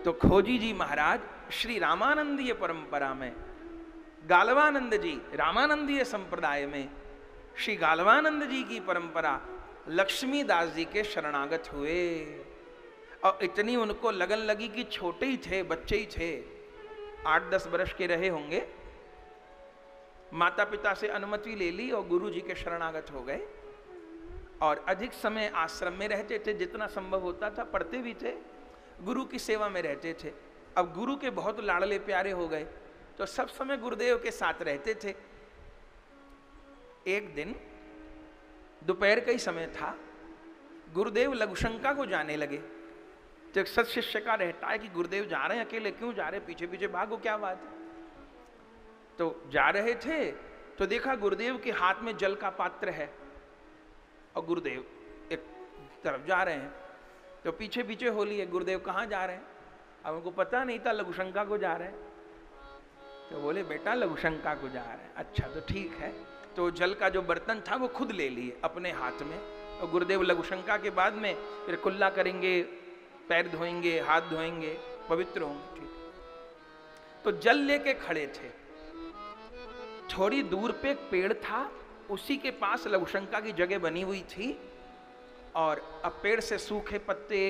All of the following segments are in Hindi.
तो खोजी जी महाराज श्री रामानंदीय परंपरा में, गालवानंद जी रामानंदीय संप्रदाय में, श्री गालवानंद जी की परंपरा लक्ष्मीदास जी के शरणागत हुए। और इतनी उनको लगन लगी कि छोटे ही थे, बच्चे ही थे, 8-10 वर्ष के रहे होंगे, माता पिता से अनुमति ले ली और गुरु जी के शरणागत हो गए। और अधिक समय आश्रम में रहते थे, जितना संभव होता था, पढ़ते भी थे, गुरु की सेवा में रहते थे। अब गुरु के बहुत लाडले प्यारे हो गए तो सब समय गुरुदेव के साथ रहते थे। एक दिन दोपहर का ही समय था, गुरुदेव लघुशंका को जाने लगे। तो एक सत शिष्य का रहता है कि गुरुदेव जा रहे हैं, अकेले क्यों जा रहे हैं, पीछे पीछे भागो, क्या बात है। तो जा रहे थे तो देखा गुरुदेव के हाथ में जल का पात्र है और गुरुदेव एक तरफ जा रहे हैं। तो पीछे पीछे हो लिए, गुरुदेव कहाँ जा रहे हैं। अब उनको पता नहीं था लघुशंका को जा रहे हैं। तो बोले बेटा लघुशंका को जा रहे हैं। अच्छा तो ठीक है। तो जल का जो बर्तन था वो खुद ले लिए अपने हाथ में। और गुरुदेव लघुशंका के बाद में फिर कुल्ला करेंगे, पैर धोएंगे, हाथ धोएंगे, पवित्र होंगे। ठीक। तो जल लेके खड़े थे। थोड़ी दूर पे एक पेड़ था, उसी के पास लघुशंका की जगह बनी हुई थी। और अब पेड़ से सूखे पत्ते,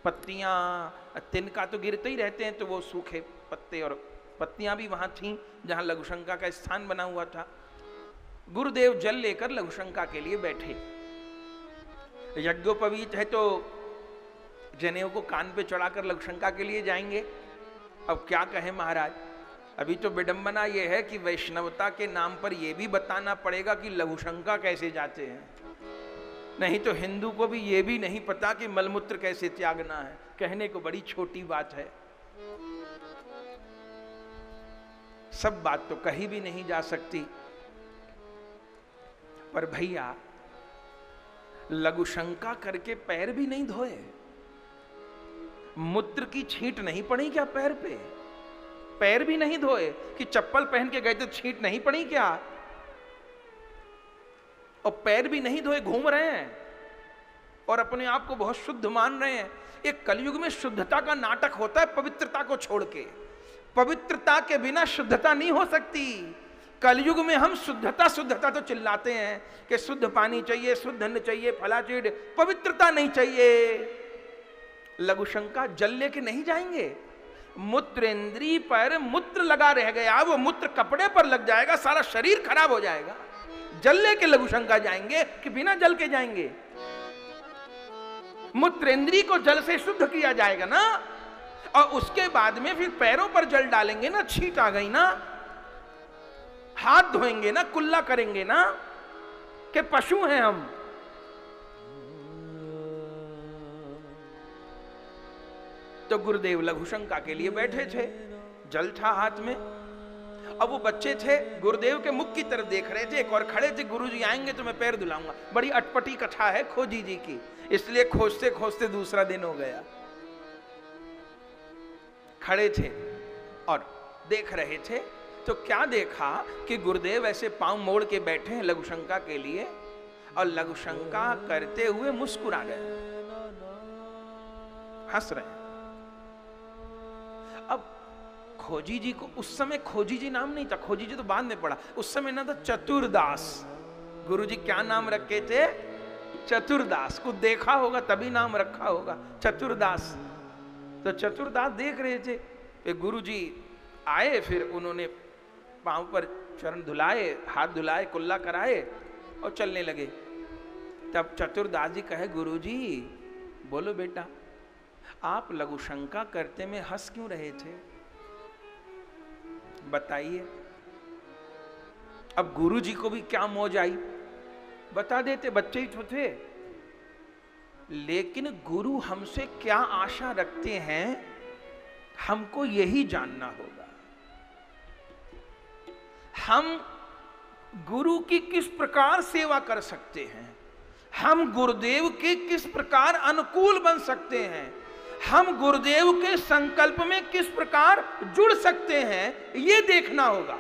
पत्तियां, तिनका तो गिरते ही रहते हैं, तो वो सूखे पत्ते और पत्तियां भी वहां थीं जहां लघुशंका का स्थान बना हुआ था। गुरुदेव जल लेकर लघुशंका के लिए बैठे। यज्ञोपवीत है तो जनेऊ को कान पे चढ़ाकर लघुशंका के लिए जाएंगे। अब क्या कहें महाराज, अभी तो विडंबना यह है कि वैष्णवता के नाम पर यह भी बताना पड़ेगा कि लघुशंका कैसे जाते हैं। नहीं तो हिंदू को भी यह भी नहीं पता कि मलमूत्र कैसे त्यागना है। कहने को बड़ी छोटी बात है, सब बात तो कही भी नहीं जा सकती। पर भैया लघुशंका करके पैर भी नहीं धोए, मूत्र की छींट नहीं पड़ी क्या पैर पे, पैर भी नहीं धोए कि चप्पल पहन के गए तो छींट नहीं पड़ी क्या, और पैर भी नहीं धोए घूम रहे हैं और अपने आप को बहुत शुद्ध मान रहे हैं। एक कलयुग में शुद्धता का नाटक होता है पवित्रता को छोड़ के। पवित्रता के बिना शुद्धता नहीं हो सकती। कलयुग में हम शुद्धता शुद्धता तो चिल्लाते हैं कि शुद्ध पानी चाहिए, शुद्ध अन्न चाहिए, फलाचीड़, पवित्रता नहीं चाहिए। लघुशंका जल लेके नहीं जाएंगे। मूत्रेंद्री पर मूत्र लगा रह गया, वो मूत्र कपड़े पर लग जाएगा, सारा शरीर खराब हो जाएगा। जल लेके लघुशंका जाएंगे कि बिना जल के जाएंगे। मूत्रेंद्री को जल से शुद्ध किया जाएगा ना, और उसके बाद में फिर पैरों पर जल डालेंगे ना, छींट आ गई ना, हाथ धोएंगे ना, कुल्ला करेंगे ना, कि पशु हैं हम। तो गुरुदेव लघुशंका के लिए बैठे थे, जल था हाथ में। अब वो बच्चे थे, गुरुदेव के मुख की तरफ देख रहे थे। एक और खड़े थे, गुरुजी आएंगे तो मैं पैर धुलाऊंगा। बड़ी अटपटी कथा है खोजी जी की, इसलिए खोजते खोजते दूसरा दिन हो गया। खड़े थे और देख रहे थे तो क्या देखा कि गुरुदेव ऐसे पांव मोड़ के बैठे हैं लघुशंका के लिए, और लघुशंका करते हुए मुस्कुरा गए, हंस रहे हैं। अब खोजी जी को, उस समय खोजी जी नाम नहीं था, खोजी जी तो बाद में पड़ा, उस समय ना था चतुरदास। गुरु जी क्या नाम रखे थे? चतुरदास। को देखा होगा तभी नाम रखा होगा चतुरदास। तो चतुरदास देख रहे थे, फिर गुरु जी आए, फिर उन्होंने पांव पर चरण धुलाए, हाथ धुलाए, कुल्ला कराए और चलने लगे। तब चतुरदास जी कहे, गुरु जी बोलो बेटा, आप लघुशंका करते में हंस क्यों रहे थे, बताइए। अब गुरु जी को भी क्या मौज आई, बता देते, बच्चे ही तो थे। लेकिन गुरु हमसे क्या आशा रखते हैं, हमको यही जानना होगा। हम गुरु की किस प्रकार सेवा कर सकते हैं, हम गुरुदेव के किस प्रकार अनुकूल बन सकते हैं, हम गुरुदेव के संकल्प में किस प्रकार जुड़ सकते हैं, यह देखना होगा।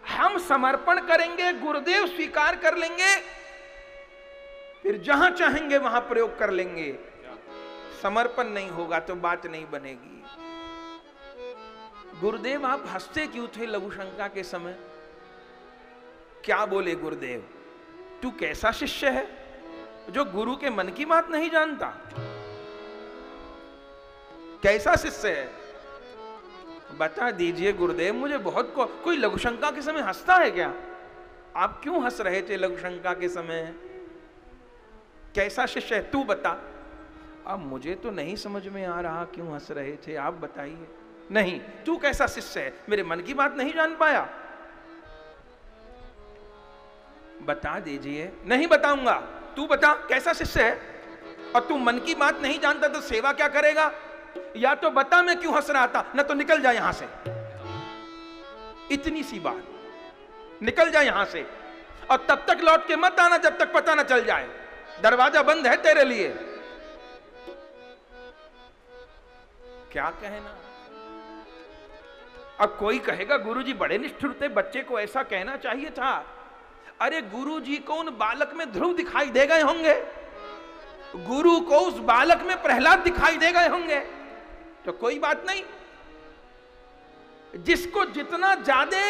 हम समर्पण करेंगे, गुरुदेव स्वीकार कर लेंगे, फिर जहां चाहेंगे वहां प्रयोग कर लेंगे। समर्पण नहीं होगा तो बात नहीं बनेगी। गुरुदेव आप हंसते क्यों थे लघु शंका के समय? क्या बोले गुरुदेव? तू कैसा शिष्य है जो गुरु के मन की बात नहीं जानता? कैसा शिष्य है? बता दीजिए गुरुदेव, मुझे बहुत कोई लघु शंका के समय हंसता है क्या? आप क्यों हंस रहे थे लघु शंका के समय? कैसा शिष्य है तू बता। अब मुझे तो नहीं समझ में आ रहा क्यों हंस रहे थे, आप बताइए। नहीं, तू कैसा शिष्य है, मेरे मन की बात नहीं जान पाया? बता दीजिए। नहीं बताऊंगा, तू बता कैसा शिष्य है। और तू मन की बात नहीं जानता तो सेवा क्या करेगा? या तो बता मैं क्यों हंस रहा था, न तो निकल जा यहां से। इतनी सी बात, निकल जा यहां से। और तब तक लौट के मत आना जब तक पता न चल जाए। दरवाजा बंद है तेरे लिए। क्या कहना? अब कोई कहेगा गुरुजी बड़े निष्ठुर थे, बच्चे को ऐसा कहना चाहिए था। अरे गुरुजी को उन बालक में ध्रुव दिखाई दे गए होंगे, गुरु को उस बालक में प्रहलाद दिखाई दे गए होंगे, तो कोई बात नहीं। जिसको जितना ज्यादा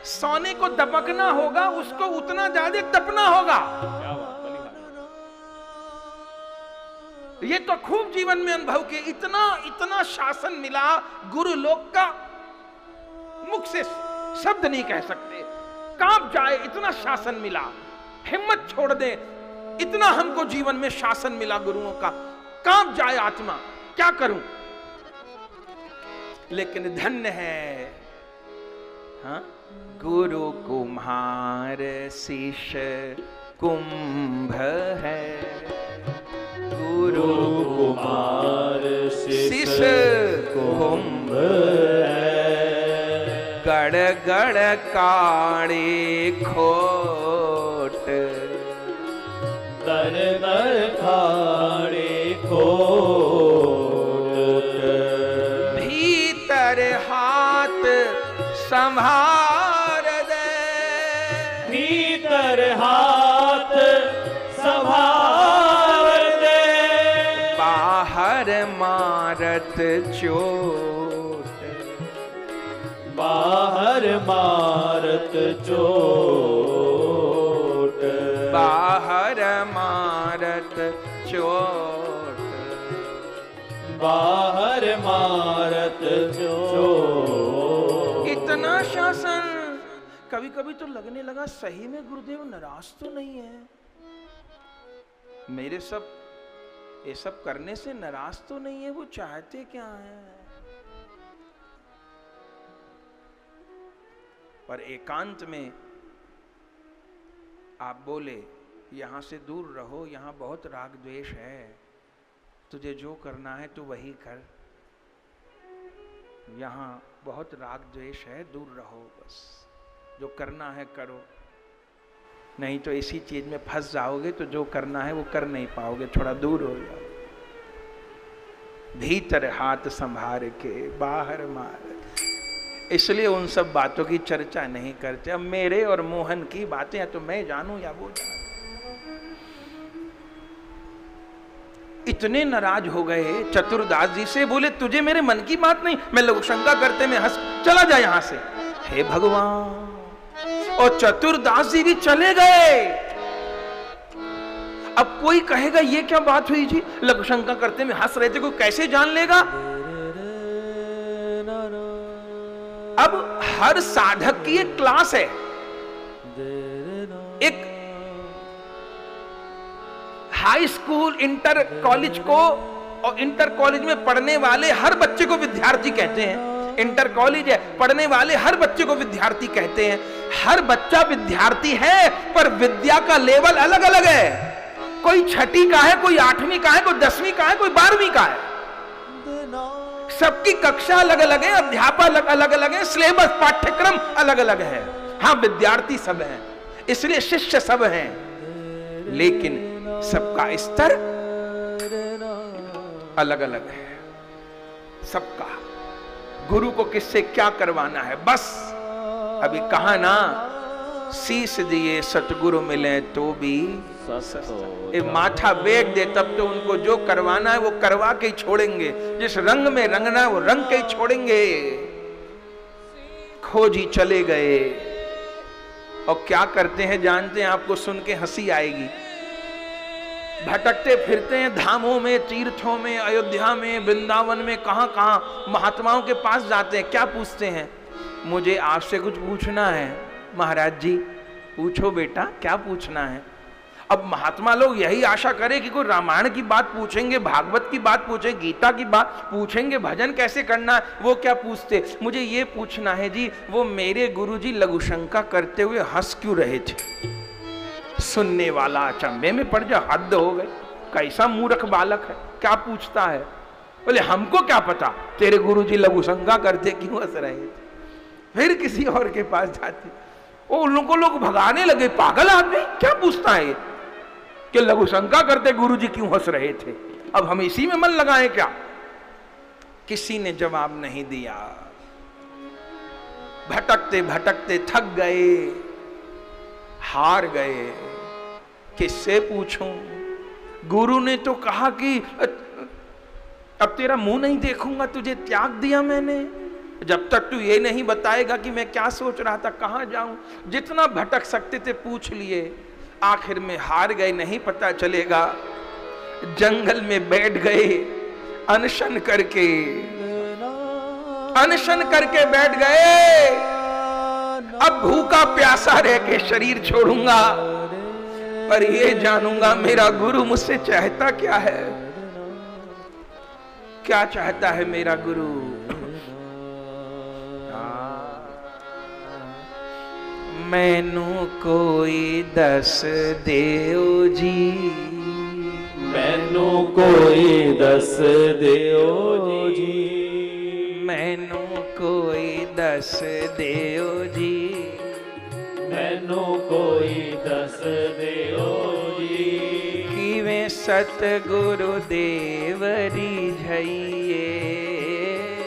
सोने को दबकना होगा उसको उतना ज्यादा तपना होगा। ये तो खूब जीवन में अनुभव किए। इतना इतना शासन मिला गुरु लोक का, मुख से शब्द नहीं कह सकते। कांप जाए इतना शासन मिला, हिम्मत छोड़ दे इतना हमको जीवन में शासन मिला गुरुओं का, कांप जाए आत्मा। क्या करूं? लेकिन धन्य है हाँ? गुरु कुम्हार शिष्य कुंभ है, गुरु कुमार शिष्य कुंभ है। गड़ गड़ काड़ी खोट, दर दर खाड़ी खोट। भीतर हाथ संभार दे, भीतर हाथ संभार दे। बाहर मारत चोट, बाहर मारत चोट। बाहर मारत चोट। बाहर मारत चोट। इतना शासन। कभी कभी तो लगने लगा सही में गुरुदेव नाराज तो नहीं है, मेरे ये सब करने से नाराज तो नहीं है, वो चाहते क्या है? पर एकांत में आप बोले यहां से दूर रहो, यहां बहुत राग द्वेष है, तुझे जो करना है तू वही कर, यहां बहुत राग द्वेष है, दूर रहो, बस जो करना है करो, नहीं तो इसी चीज में फंस जाओगे, तो जो करना है वो कर नहीं पाओगे, थोड़ा दूर हो जाओ। भीतर हाथ संभार के बाहर मार। इसलिए उन सब बातों की चर्चा नहीं करते। अब मेरे और मोहन की बातें या तो मैं जानूं या वो जानूं। इतने नाराज हो गए चतुरदास जी से, बोले तुझे मेरे मन की बात नहीं, मैं लोग शंका करते में हंस, चला जा यहां से। हे भगवान, और चतुरदास जी भी चले गए। अब कोई कहेगा ये क्या बात हुई जी, लघु शंका करते में हंस रहे थे, कोई कैसे जान लेगा? अब हर साधक की एक क्लास है, एक हाई स्कूल इंटर कॉलेज को, और इंटर कॉलेज में पढ़ने वाले हर बच्चे को विद्यार्थी कहते हैं। इंटर कॉलेज है, पढ़ने वाले हर बच्चे को विद्यार्थी कहते हैं। हर बच्चा विद्यार्थी है, पर विद्या का लेवल अलग अलग है। कोई छठी का है, कोई 8वीं का है, कोई 10वीं का है, कोई 12वीं का है। सबकी कक्षा अलग अलग है, अध्यापक अलग अलग है, सिलेबस पाठ्यक्रम अलग अलग है। हाँ, विद्यार्थी सब हैं, इसलिए शिष्य सब हैं, लेकिन सबका स्तर अलग अलग है। सबका गुरु को किससे क्या करवाना है, बस अभी कहा ना, शीश दिए सतगुरु मिले तो भी सस्तो ये माथा बेच दे तब तो उनको जो करवाना है वो करवा के ही छोड़ेंगे, जिस रंग में रंगना है वो रंग के ही छोड़ेंगे। खोजी चले गए और क्या करते हैं जानते हैं? आपको सुन के हंसी आएगी। भटकते फिरते हैं धामों में, तीर्थों में, अयोध्या में, वृंदावन में, कहां कहां महात्माओं के पास जाते हैं। क्या पूछते हैं? मुझे आपसे कुछ पूछना है। महाराज जी पूछो बेटा, क्या पूछना है? अब महात्मा लोग यही आशा करें कि कोई रामायण की बात पूछेंगे, भागवत की बात पूछेंगे, गीता की बात पूछेंगे, भजन कैसे करना है। वो क्या पूछते? मुझे ये पूछना है जी, वो मेरे गुरुजी लघुशंका करते हुए हंस क्यों रहे थे? सुनने वाला अचंभे में पड़ जा, हद हो गई, कैसा मूर्ख बालक है, क्या पूछता है? बोले हमको क्या पता तेरे गुरुजी लघुशंका करते क्यों हंस रहे थे। फिर किसी और के पास जाते, वो उनको लोग भगाने लगे, पागल आदमी क्या पूछता है कि लघुशंका करते गुरुजी क्यों हंस रहे थे, अब हम इसी में मन लगाएं क्या? किसी ने जवाब नहीं दिया। भटकते भटकते थक गए, हार गए, किससे पूछूं? गुरु ने तो कहा कि अब तेरा मुंह नहीं देखूंगा, तुझे त्याग दिया मैंने, जब तक तू ये नहीं बताएगा कि मैं क्या सोच रहा था, कहां जाऊं। जितना भटक सकते थे पूछ लिए, आखिर में हार गए, नहीं पता चलेगा। जंगल में बैठ गए, अनशन करके बैठ गए। अब भूखा प्यासा रह के शरीर छोड़ूंगा, पर ये जानूंगा मेरा गुरु मुझसे चाहता क्या है, क्या चाहता है मेरा गुरु। मैनू कोई दस देओ जी, मैनू कोई दस देओ जी, मैनू कोई दस देओ जी, मैनू कोई दस देओ जी। किवें सतगुरु देवरी झइए,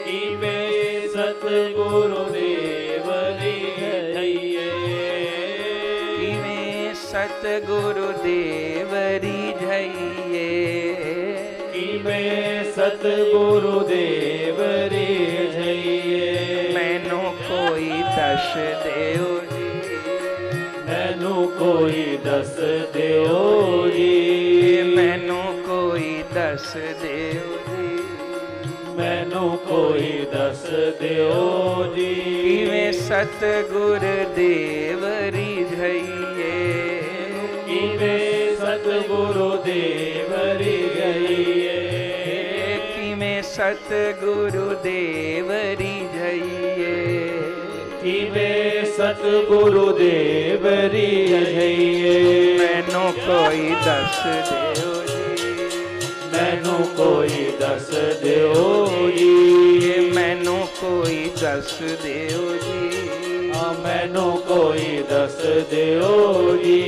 किवें सतगुरु देवरी झइए, किवें सतगुरु देवरी झइए, किवें सतगुरु देवरी झइए। मैनू कोई दस देओ जी, मैनू कोई दस देओ जी, मैनू कोई दस देओ जी, मैनू कोई दस देओ जी। किवें सतगुर देवरी झइए, किवें सतगुरु देवरी झइए, किवें सतगुरु देवरी झइए, किवें सतगुरु देवरी झइए। मैनू कोई दस देओ जी, मैनू कोई दस देओ जी, मैनू कोई दस देओ जी, मैनू कोई दस देओ जी।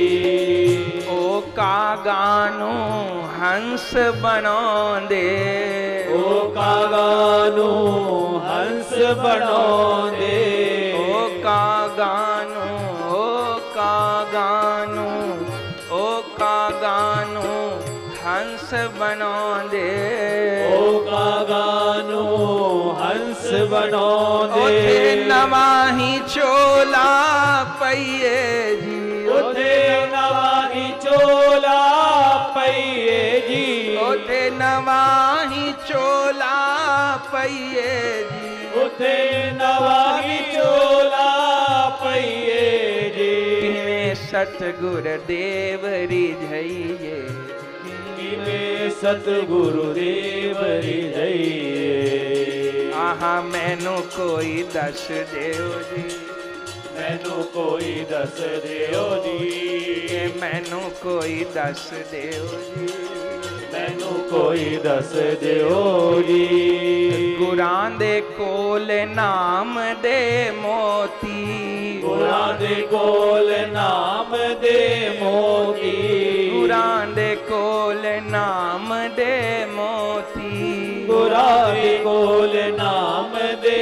ओ कागानू हंस बनांदे, ओ कागानू हंस बनांदे, ओ कागानू, ओ कागानू, ओ कागानू हंस बनांदे, ओ कागानू हंस बनांदे। ओथे नवाही चोला पइए जी, ओथे नवाही चोला पइए जी, ओथे नवाही चोला पइए जी, ओथे नवाही चोला पइए जी। किवें सतगुर देवरी झइए, किवें सतगुरु देवरी झइए। आहा मैनू कोई दस देओ जी, मैनू कोई दस देओ जी, मैनू कोई दस देओ जी, मैनू कोई दस देओ जी। गुरां दे कोल नाम दे मोती, गुरां दे कोल नाम दे मोती, गुरां दे कोल नाम दे मोती, गुरां दे कोल नाम दे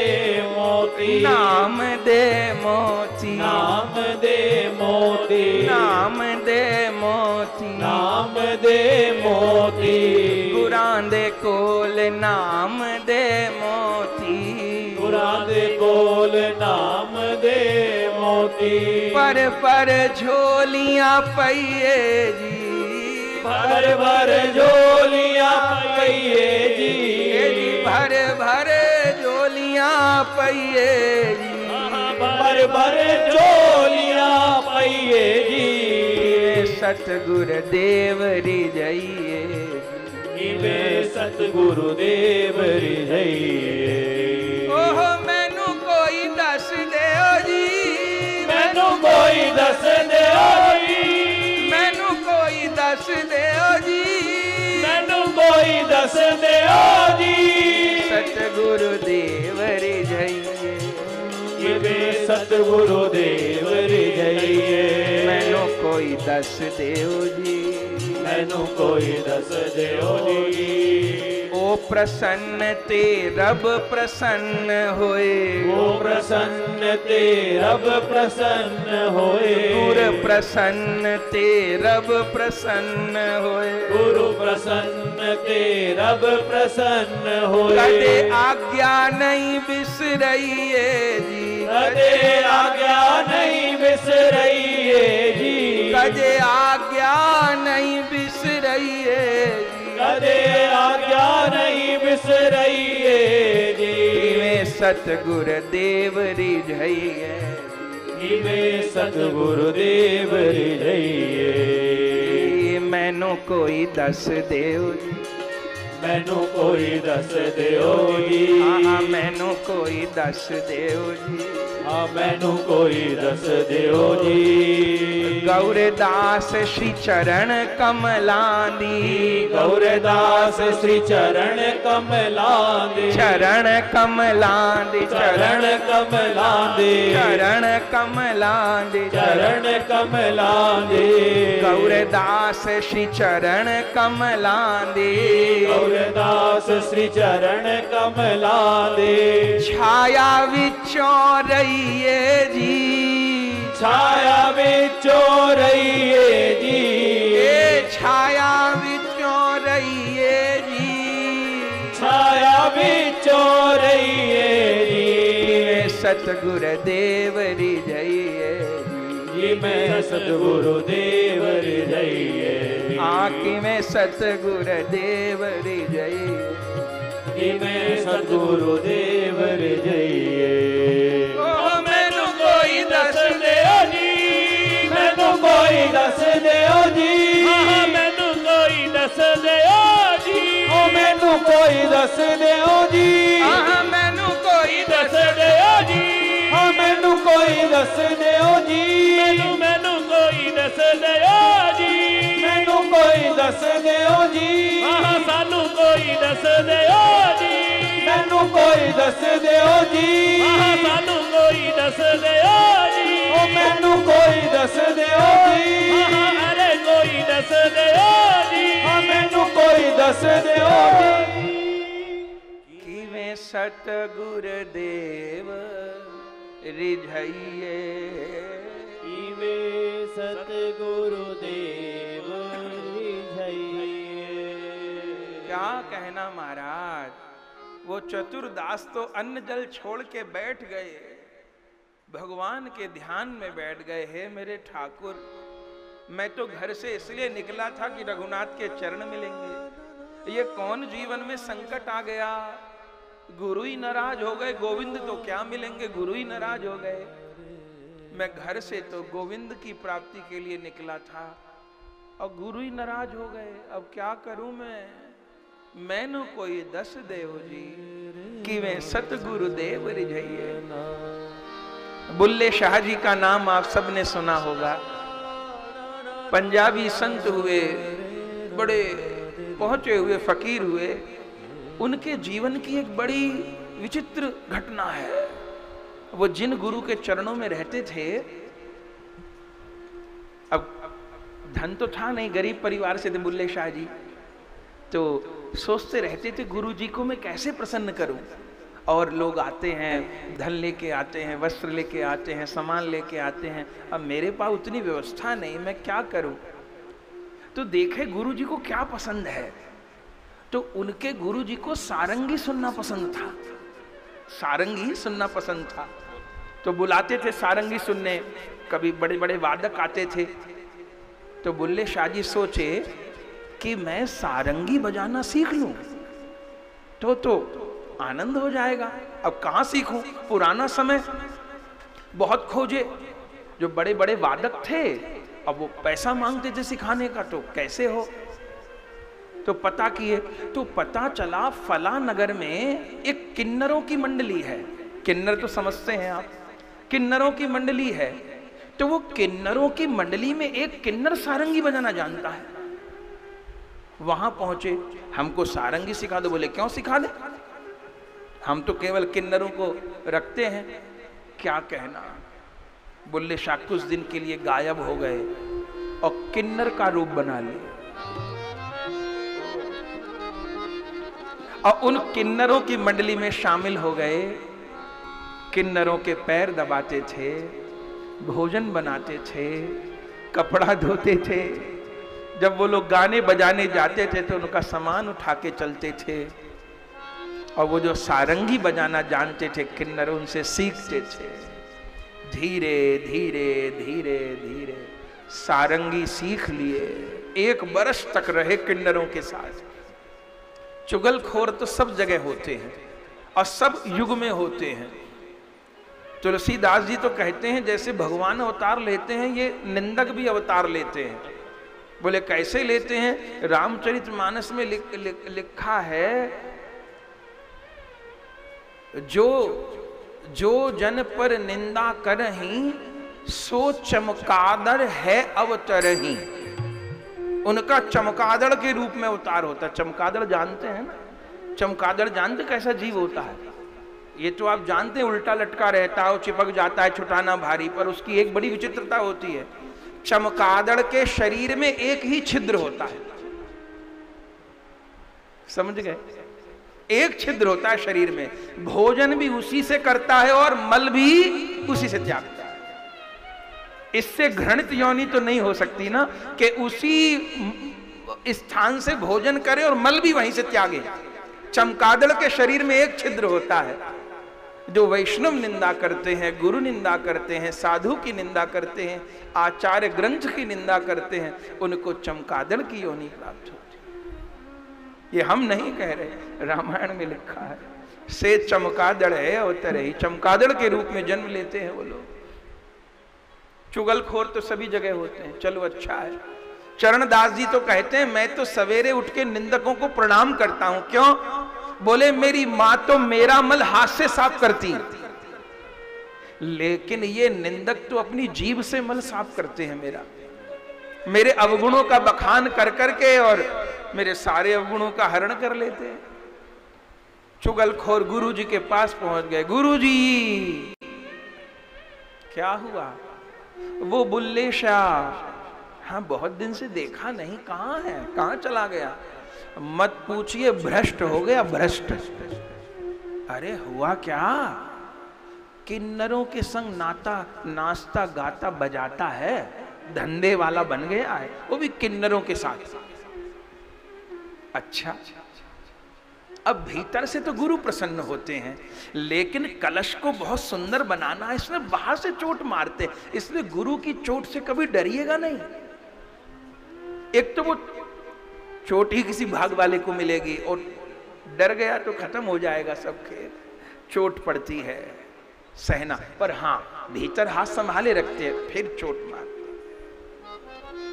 मोती, नाम दे मोती, नाम दे मोती, नाम दे मोती, नाम दे मोती, गुरां दे कोल नाम दे मोती, गुरां दे कोल नाम दे मोती, पर झोलियां पइए जी, भर झोलियां पइए जी, भर झोलियां पइए जी, भर झोलियां पइए जी, सतगुर देव रिझइए, इवे सतगुरु देव रिझइए। ओह मैनू कोई दस देओ जी, मैनू कोई दस देओ जी, मैनू कोई दस देओ जी, मैनू कोई दस देओ जी, सतगुरु देव रिझइए, इवे सतगुरु देव रिझइए। मैनू कोई दस देओ जी, मैनू कोई दस देओ जी, ओ प्रसन्न ते रब प्रसन्न होए, ओ प्रसन्न ते रब प्रसन्न होए, गुरु प्रसन्न ते रब प्रसन्न होए, गुरु प्रसन्न ते रब प्रसन्न होए, कदे आज्ञा नहीं बिसरइए जी, कदे आज्ञा नहीं बिसरइए जी, कदे आज्ञा नहीं बिसरइए जी, कदे आज्ञा नहीं बिसरइए जी, इवे सतगुर देव रिझइए, इवे सतगुरु देव रिझइए। मैनू कोई दस देओ जी, मैनू कोई दस देओ जी, हाँ मैनू कोई दस देओ जी, हाँ मैनू कोई दस देओ जी, गौरदास श्री चरण कमलां दी, गौरदास श्री चरण कमलां दे, चरण कमलां दी, चरण कमलां दे, चरण कमलां दी, चरण कमलां दे, गौरदास श्री चरण कमलां दी, गौरदास श्री चरण कमलां दे, छाया विचों रहिए जी, छाया विचों रहिए जी, छाया विचों रहिए जी, छाया विचों रहिए जी, सतगुर देव रिझइए जी, मैं सतगुरु देव रिझइए, आँखी में सतगुर देव रिझइए, जी मैं सतगुरु देव रिझइए। मैनू कोई दस देओ जी, मैनू कोई दस देओ जी, मैनू कोई दस देओ जी, ओ मैनू कोई दस देओ जी, मैनू कोई दस देओ जी, हाँ मैनू कोई दस देओ जी, मैनू कोई दस देओ जी, मैनू कोई दस देओ जी, हाँ सानू कोई दस देओ जी, मैनू कोई दस देओ जी, हाँ सानू कोई दस देओ जी, ओ मैनू कोई दस देओ जी, हाँ अरे कोई दस देओ जी, हाँ मैनू कोई दस देओ जी, किवें सतगुर देव रिझइए, इवे सतगुरु देव रिझइए। क्या कहना महाराज, वो चतुरदास तो अन्न जल छोड़ के बैठ गए, भगवान के ध्यान में बैठ गए। हे मेरे ठाकुर, मैं तो घर से इसलिए निकला था कि रघुनाथ के चरण मिलेंगे, ये कौन जीवन में संकट आ गया, गुरु ही नाराज हो गए, गोविंद तो क्या मिलेंगे, गुरु ही नाराज हो गए। मैं घर से तो गोविंद की प्राप्ति के लिए निकला था और गुरु ही नाराज हो गए, अब क्या करूं मैनू कोई दस देव जी, कि वे सतगुरु देव रिझइए। बुल्ले शाह जी का नाम आप सबने सुना होगा, पंजाबी संत हुए, बड़े पहुंचे हुए फकीर हुए। उनके जीवन की एक बड़ी विचित्र घटना है। वो जिन गुरु के चरणों में रहते थे, अब धन तो था नहीं, गरीब परिवार से थे बुल्ले शाह जी, तो सोचते रहते थे गुरु जी को मैं कैसे प्रसन्न करूं। और लोग आते हैं, धन लेके आते हैं, वस्त्र लेके आते हैं, सामान लेके आते हैं, अब मेरे पास उतनी व्यवस्था नहीं, मैं क्या करूं। तो देखे गुरु जी को क्या पसंद है, तो उनके गुरु जी को सारंगी सुनना पसंद था, सारंगी सुनना पसंद था। तो बुलाते थे सारंगी सुनने, कभी बड़े बड़े वादक आते थे। तो बुल्ले शाह जी सोचे कि मैं सारंगी बजाना सीख लूं तो आनंद हो जाएगा। अब कहां सीखूं, पुराना समय बहुत खोजे, जो बड़े बड़े वादक थे अब वो पैसा मांगते थे सिखाने का, तो कैसे हो। तो पता किए, तो पता चला फला नगर में एक किन्नरों की मंडली है। किन्नर तो समझते हैं आप, किन्नरों की मंडली है। तो वो किन्नरों की मंडली में एक किन्नर सारंगी बजाना जानता है। वहां पहुंचे, हमको सारंगी सिखा दो। बोले क्यों सिखा दे, हम तो केवल किन्नरों को रखते हैं। क्या कहना, बुल्ले शाह कुछ दिन के लिए गायब हो गए और किन्नर का रूप बना लिए, और उन किन्नरों की मंडली में शामिल हो गए। किन्नरों के पैर दबाते थे, भोजन बनाते थे, कपड़ा धोते थे। जब वो लोग गाने बजाने जाते थे तो उनका सामान उठा के चलते थे। और वो जो सारंगी बजाना जानते थे किन्नर, उनसे सीखते थे। धीरे धीरे धीरे धीरे सारंगी सीख लिए। 1 बरस तक रहे किन्नरों के साथ। चुगलखोर तो सब जगह होते हैं और सब युग में होते हैं। तुलसीदास जी तो कहते हैं जैसे भगवान अवतार लेते हैं, ये निंदक भी अवतार लेते हैं। बोले कैसे लेते हैं, रामचरितमानस में लिखा है, जो जन पर निंदा करहीं सो चमकादड़ है अवतरहीं। उनका चमकादड़ के रूप में अवतार होता है। चमकादड़ जानते हैं ना, चमकादड़ जानते कैसा जीव होता है। ये तो आप जानते हैं, उल्टा लटका रहता है, चिपक जाता है, छुटाना भारी। पर उसकी एक बड़ी विचित्रता होती है, चमकादड़ के शरीर में एक ही छिद्र होता है। समझ गए, एक छिद्र होता है शरीर में। भोजन भी उसी से करता है और मल भी उसी से त्यागता है। इससे घृणित योनि तो नहीं हो सकती ना, कि उसी स्थान से भोजन करे और मल भी वहीं से त्यागे। चमकादड़ के शरीर में एक छिद्र होता है। जो वैष्णव निंदा करते हैं, गुरु निंदा करते हैं, साधु की निंदा करते हैं, आचार्य ग्रंथ की निंदा करते हैं, उनको चमकादड़ की योनि प्राप्त होती है। ये हम नहीं कह रहे, रामायण में लिखा है, से चमकादड़ है अवतर ही। चमकादड़ के रूप में जन्म लेते हैं वो लोग। चुगलखोर तो सभी जगह होते हैं। चलो अच्छा है। चरणदास जी तो कहते हैं मैं तो सवेरे उठ के निंदकों को प्रणाम करता हूं। क्यों? बोले मेरी मां तो मेरा मल हाथ से साफ करती, लेकिन ये निंदक तो अपनी जीभ से मल साफ करते हैं मेरा, मेरे अवगुणों का बखान कर करके और मेरे सारे अवगुणों का हरण कर लेते हैं। चुगलखोर गुरु जी के पास पहुंच गए। गुरु जी क्या हुआ? वो बुल्ले शाह, हाँ बहुत दिन से देखा नहीं, कहाँ है, कहाँ चला गया? मत पूछिए, भ्रष्ट हो गया, भ्रष्ट। अरे हुआ क्या? किन्नरों के संग नाचता गाता बजाता है, धंधे वाला बन गया है, वो भी किन्नरों के साथ। अच्छा, अब भीतर से तो गुरु प्रसन्न होते हैं, लेकिन कलश को बहुत सुंदर बनाना है, इसमें बाहर से चोट मारते, इसलिए गुरु की चोट से कभी डरिएगा नहीं। एक तो वो चोट ही किसी भाग वाले को मिलेगी, और डर गया तो खत्म हो जाएगा सब खेल। चोट पड़ती है, सहना, पर हाँ भीतर हाथ संभाले रखते हैं, फिर चोट मारते।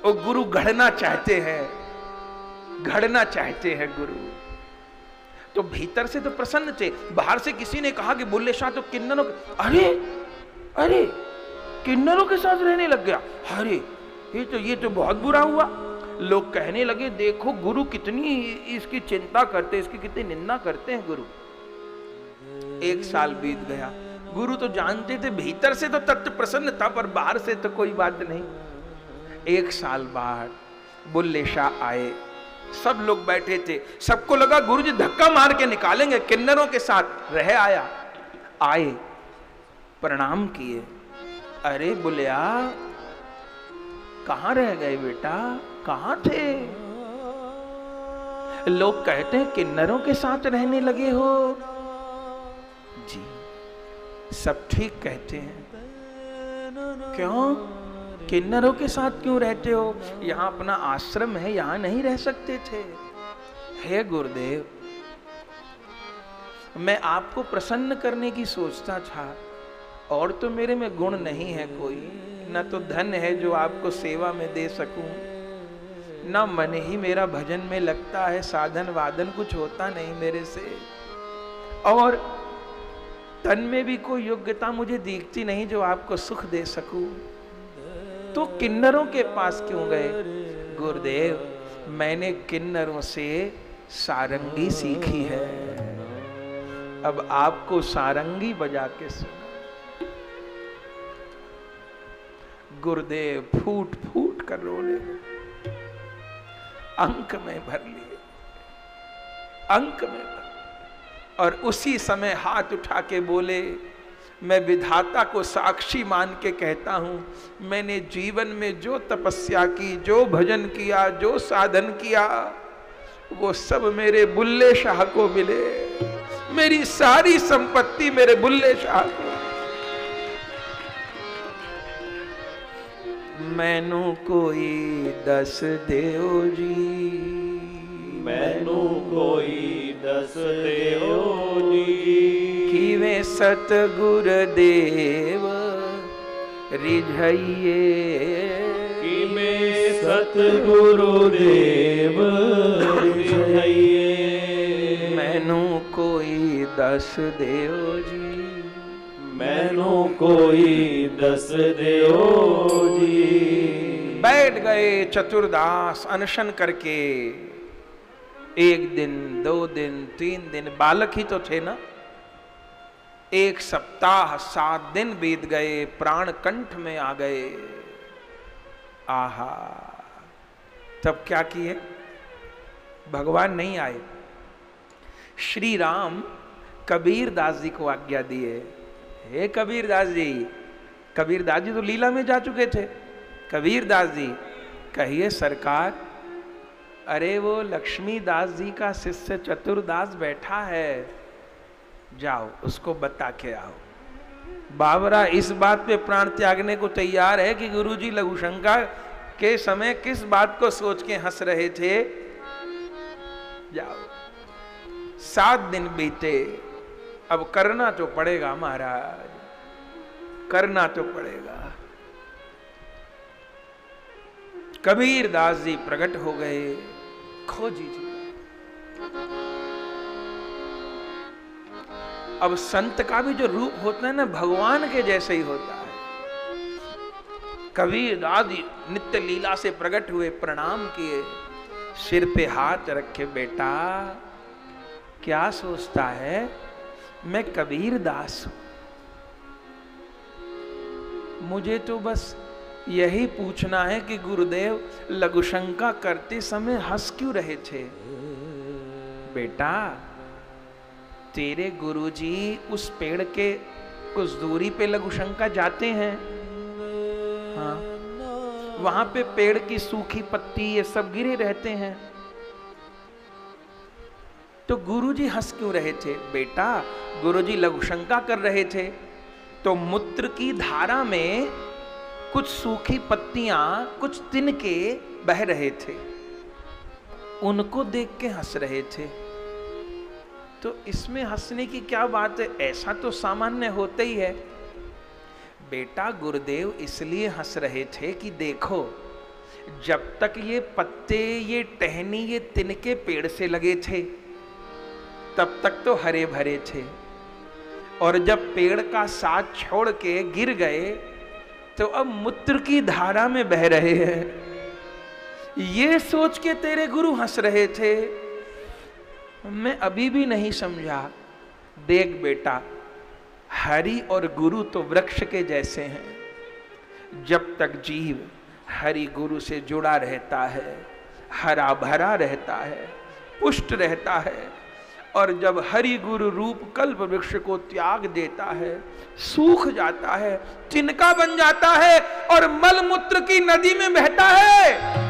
और गुरु गढ़ना चाहते हैं, गढ़ना चाहते हैं गुरु, तो भीतर से तो प्रसन्न थे। बाहर से किसी ने कहा कि बुल्ले शाह तो किन्नरों, अरे किन्नरों के साथ रहने लग गया, अरे ये तो बहुत बुरा हुआ। लोग कहने लगे देखो गुरु कितनी इसकी चिंता करते, इसकी कितनी निंदा करते हैं गुरु। 1 साल बीत गया, गुरु तो जानते थे भीतर से तो तत्व प्रसन्न था, पर बाहर से तो कोई बात नहीं। 1 साल बाद बुल्ले शाह आए, सब लोग बैठे थे, सबको लगा गुरुजी धक्का मार के निकालेंगे, किन्नरों के साथ रह आया। आए, प्रणाम किए। अरे बुलिया, कहां रह गए बेटा, कहां थे? लोग कहते हैं किन्नरों के साथ रहने लगे हो। जी, सब ठीक कहते हैं। क्यों? किन्नरों के साथ क्यों रहते हो? यहां अपना आश्रम है, यहां नहीं रह सकते थे? हे गुरुदेव, मैं आपको प्रसन्न करने की सोचता था, और तो मेरे में गुण नहीं है कोई, न तो धन है जो आपको सेवा में दे सकूं, न मन ही मेरा भजन में लगता है, साधन वादन कुछ होता नहीं मेरे से, और तन में भी कोई योग्यता मुझे दिखती नहीं जो आपको सुख दे सकूं। तो किन्नरों के पास क्यों गए? गुरुदेव, मैंने किन्नरों से सारंगी सीखी है, अब आपको सारंगी बजा के सुना। गुरुदेव फूट फूट कर रोने लगे, अंक में भर लिए, अंक में भर। और उसी समय हाथ उठा के बोले, मैं विधाता को साक्षी मान के कहता हूं, मैंने जीवन में जो तपस्या की, जो भजन किया, जो साधन किया, वो सब मेरे बुल्ले शाह को मिले। मेरी सारी संपत्ति मेरे बुल्ले शाह को। मैनू कोई दस देओ जी, मैनू कोई दस देओ जी, किवे सतगुर देव रिझइए, किवे सतगुरु देव रिझइए। मैनू कोई दस देओ जी, मैनू कोई दस देओ जी। बैठ गए चतुरदास अनशन करके। 1 दिन, 2 दिन, 3 दिन, बालक ही तो थे ना। 1 सप्ताह, 7 दिन बीत गए, प्राण कंठ में आ गए। आहा, तब क्या किए? भगवान नहीं आए, श्री राम कबीर दास जी को आज्ञा दिए। हे कबीर दास जी, कबीर दास जी तो लीला में जा चुके थे। कबीर दास जी, कहिए सरकार, अरे वो लक्ष्मी दास जी का शिष्य चतुरदास बैठा है, जाओ उसको बता के आओ। बाबरा इस बात पे प्राण त्यागने को तैयार है कि गुरुजी लघुशंका के समय किस बात को सोच के हंस रहे थे। जाओ। 7 दिन बीते, अब करना तो पड़ेगा महाराज, करना तो पड़ेगा। कबीर दास जी प्रकट हो गए। खोजी जी, अब संत का भी जो रूप होता है ना, भगवान के जैसे ही होता है। कबीर दास जी नित्य लीला से प्रकट हुए, प्रणाम किए, सिर पे हाथ रखे। बेटा क्या सोचता है? मैं कबीर दास हूं, मुझे तो बस यही पूछना है कि गुरुदेव लघुशंका करते समय हंस क्यों रहे थे? बेटा, तेरे गुरुजी उस पेड़ के कुछ दूरी पे लघुशंका जाते हैं। हाँ, वहां पे पेड़ की सूखी पत्ती ये सब गिरे रहते हैं। तो गुरुजी हंस क्यों रहे थे? बेटा, गुरुजी लघुशंका कर रहे थे, तो मूत्र की धारा में कुछ सूखी पत्तियां, कुछ तिनके बह रहे थे, उनको देख के हंस रहे थे। तो इसमें हंसने की क्या बात है? ऐसा तो सामान्य होता ही है। बेटा, गुरुदेव इसलिए हंस रहे थे कि देखो, जब तक ये पत्ते, ये टहनी, ये तिनके पेड़ से लगे थे, तब तक तो हरे भरे थे, और जब पेड़ का साथ छोड़ के गिर गए तो अब मूत्र की धारा में बह रहे हैं। ये सोच के तेरे गुरु हंस रहे थे। मैं अभी भी नहीं समझा। देख बेटा, हरि और गुरु तो वृक्ष के जैसे हैं। जब तक जीव हरि गुरु से जुड़ा रहता है, हरा भरा रहता है, पुष्ट रहता है, और जब हरि गुरु रूप कल्प वृक्ष को त्याग देता है, सूख जाता है, तिनका बन जाता है और मलमूत्र की नदी में बहता है।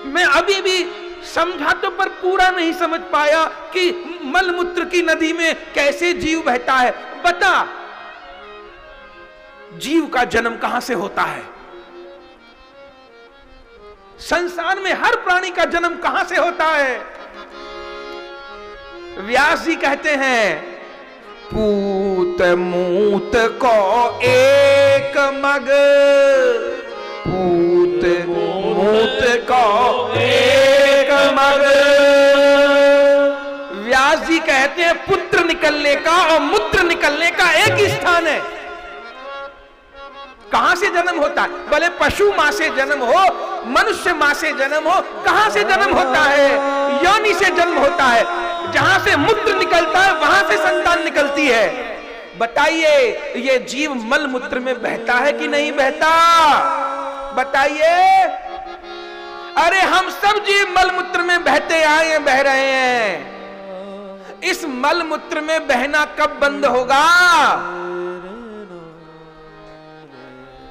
मैं अभी भी समझा तो पर पूरा नहीं समझ पाया कि मलमूत्र की नदी में कैसे जीव बहता है। बता, जीव का जन्म कहां से होता है? संसार में हर प्राणी का जन्म कहां से होता है? व्यास जी कहते हैं, पूत मूत को एक मग, पूत मूत को एक मग। व्यास जी कहते हैं पुत्र निकलने का और मूत्र निकलने का एक ही स्थान है। कहां से जन्म होता है? भले पशु मां से जन्म हो, मनुष्य मां से जन्म हो, कहां से जन्म होता है? योनि से जन्म होता है। जहां से मूत्र निकलता है वहां से संतान निकलती है। बताइए, ये जीव मल मूत्र में बहता है कि नहीं बहता? बताइए। अरे हम सब जीव मल मूत्र में बहते आए हैं, बह रहे हैं। इस मल मूत्र में बहना कब बंद होगा?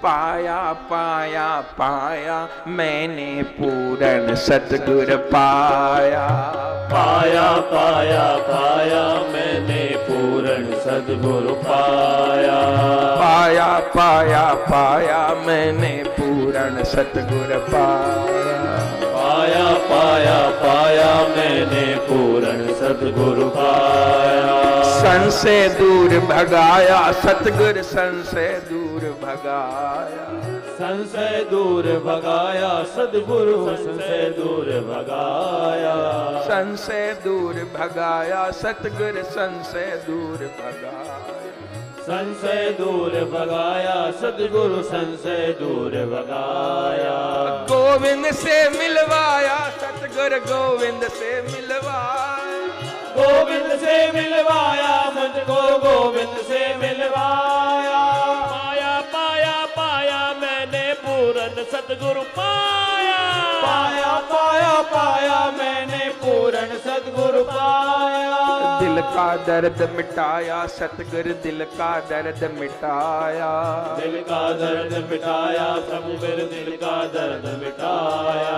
पाया पाया पाया मैंने पूर्ण सतगुर पाया, पाया पाया पाया मैंने पूर्ण सतगुरु पाया, पाया पाया पाया मैंने पूर्ण सतगुर पाया, पाया पाया पाया मैंने पूर्ण सतगुरु पाया। संशय दूर भगाया सतगुर, संशय दूर भगाया, संशय दूर भगाया सतगुरु, संशय दूर भगाया, संशय दूर भगाया सतगुर, संशय दूर भगाया, संशय दूर भगाया सतगुरु, संशय दूर भगाया। गोविंद से मिलवाया सतगुर, गोविंद से मिलवाया, गोविंद से मिलवाया मुझको, गोविंद से मिलवाया। पाया पाया पाया मैंने पूर्ण सतगुरु पाया, पाया पाया पाया मैंने पूर्ण सतगुरु पाया। दिल का दर्द मिटाया सतगुर, दिल का दर्द मिटाया, दिल का दर्द मिटाया प्रभु मेरे दिल का दर्द मिटाया।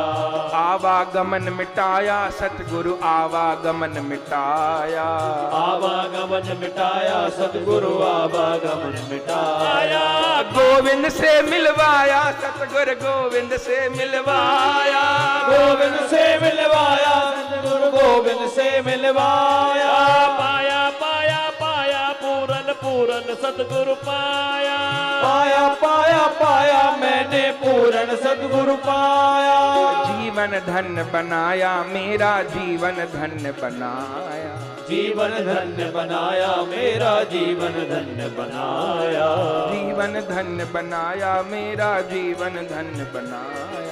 आवागमन मिटाया सतगुरु, आवागमन मिटाया, आवागमन मिटाया सतगुरु, आवागमन मिटाया। गोविंद से मिलवाया सतगुर, गोविंद से मिलवाया, गोविंद से मिलवाया सतगुरु, गोविंद से मिलवाया। पाया पाया पाया पूरन पूरन सतगुरु पाया, पाया पाया पाया मैंने पूरन सतगुरु पाया। जीवन धन्य बनाया मेरा, जीवन धन्य बनाया, जीवन धन्य बनाया मेरा, जीवन धन्य बनाया, जीवन धन्य बनाया मेरा, जीवन धन्य बनाया,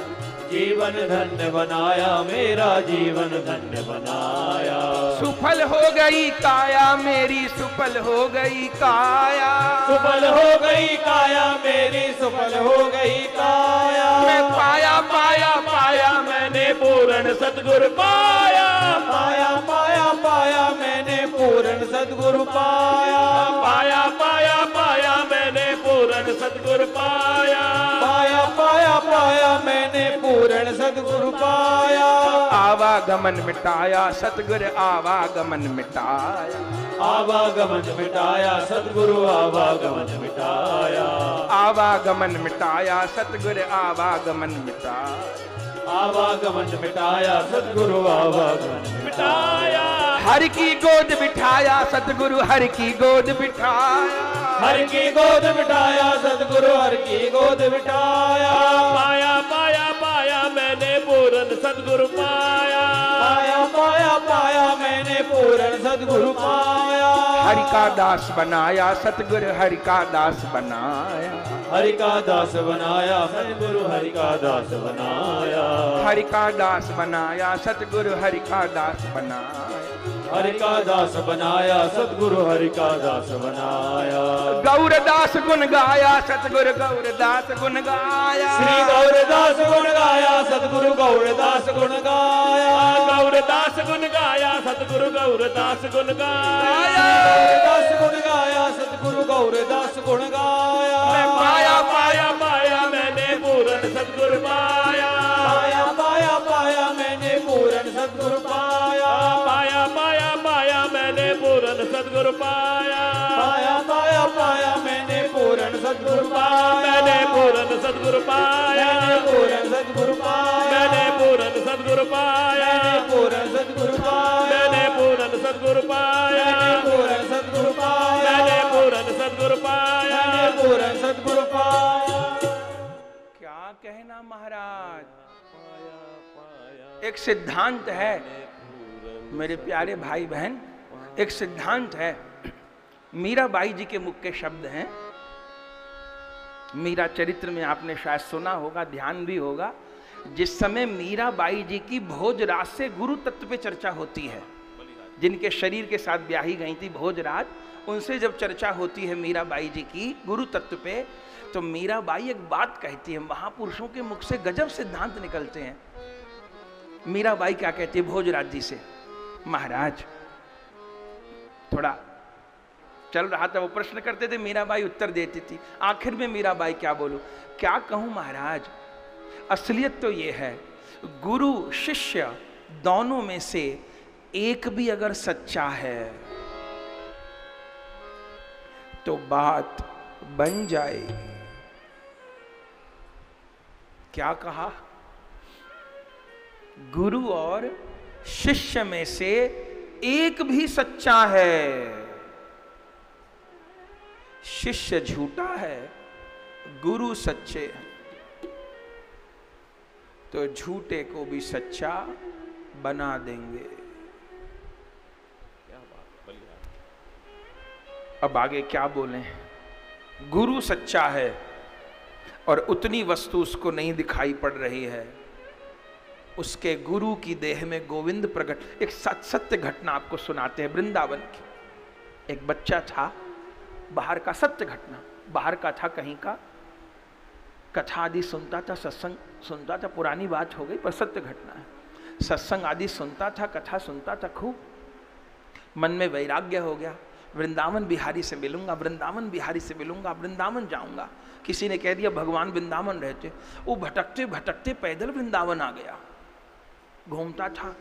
जीवन धन्य बनाया मेरा, जीवन धन्य बनाया। सुफल हो गई काया मेरी, सुफल हो गई काया, सुफल हो गई काया मेरी, सुफल हो गई काया। मैं पाया पाया पाया मैंने पूर्ण सतगुरु पाया, पाया पाया पाया मैंने पूर्ण सतगुरु पाया, पाया पाया पाया मैंने पूर्ण सतगुरु पाया, पाया पाया पाया मैंने पूर्ण सतगुरु पाया। आवागमन मिटाया सतगुर, आवागमन मिटाया, आवागमन मिटाया सतगुरु, आवागमन मिटाया, आवागमन मिटाया सतगुर, आवागमन मिटाया, आवागमन मिटाया सतगुरु, आवागमन मिटाया। हर की गोद बिठाया सतगुरु, हर की गोद बिठाया, हर की गोद बिठाया सतगुरु, हर की गोद बिठाया। पाया पाया पाया मैंने पूर्ण सतगुरु पाया, पाया पाया पाया मैंने पूर्ण सतगुरु पाया। हरि का दास बनाया सतगुरु हरि का दास बनाया, हरि का दास बनाया सतगुरु हरि का दास बनाया, हरि का दास बनाया सतगुरु हरि का दास बनाया, हरि का दास बनाया सतगुरु हरि का दास बनाया। गौरदास गुण गाया सतगुरु गौरदास गुण गाया, श्री गौरदास गुण गाया सतगुरु गौरदास गुण गाया, गौरदास गुण गाया सतगुरु गौरदास गुण गाया, गौरदास गुण गाया सतगुरु गौरदास गुण गाया। पाया पाया पाया मैंने पूरन सतगुरु पाया, पाया पाया पाया मैंने पूरन सतगुरु पाया, पाया पाया पाया मैंने पूरन सतगुरु पाया, पाया पाया पाया मैंने पूरन सतगुरु पाया, मैंने पूरन सतगुरु पाया, पूरन सतगुरु पाया, मैंने पूरन सतगुरु पाया, पूरन सतगुरु पाया, मैंने पूरन सतगुरु पाया, पूरन सतगुरु पाया, मैंने पूरन सतगुरु पाया, पूरन सतगुरु पाया। क्या कहना महाराज, एक सिद्धांत है मेरे प्यारे भाई बहन, एक सिद्धांत है। मीराबाई जी के मुख के शब्द हैं। मीरा चरित्र में आपने शायद सुना होगा, ध्यान भी होगा। जिस समय मीराबाई जी की भोजराज से गुरु तत्व पे चर्चा होती है, जिनके शरीर के साथ ब्याही गई थी भोजराज, उनसे जब चर्चा होती है मीराबाई जी की गुरु तत्व पे, तो मीराबाई एक बात कहती है। महापुरुषों के मुख से गजब सिद्धांत निकलते हैं। मीराबाई क्या कहती है भोजराज जी से, महाराज थोड़ा चल रहा था, वो प्रश्न करते थे, मीराबाई उत्तर देती थी। आखिर में मीराबाई क्या बोलूं, क्या कहूं महाराज, असलियत तो ये है, गुरु शिष्य दोनों में से एक भी अगर सच्चा है तो बात बन जाएगी। क्या कहा, गुरु और शिष्य में से एक भी सच्चा है, शिष्य झूठा है, गुरु सच्चे हैं, तो झूठे को भी सच्चा बना देंगे। अब आगे क्या बोलें, गुरु सच्चा है और उतनी वस्तु उसको नहीं दिखाई पड़ रही है। उसके गुरु की देह में गोविंद प्रकट। एक सत्य घटना आपको सुनाते हैं वृंदावन की। एक बच्चा था, बाहर का सत्य घटना, बाहर का था, कहीं का, कथा आदि सुनता था, सत्संग सुनता था, पुरानी बात हो गई पर सत्य घटना है। सत्संग आदि सुनता था, कथा सुनता था खूब, मन में वैराग्य हो गया, वृंदावन बिहारी से मिलूंगा, वृंदावन बिहारी से मिलूंगा, वृंदावन जाऊंगा। किसी ने कह दिया भगवान वृंदावन रहते, वो भटकते भटकते पैदल वृंदावन आ गया। घूमता था,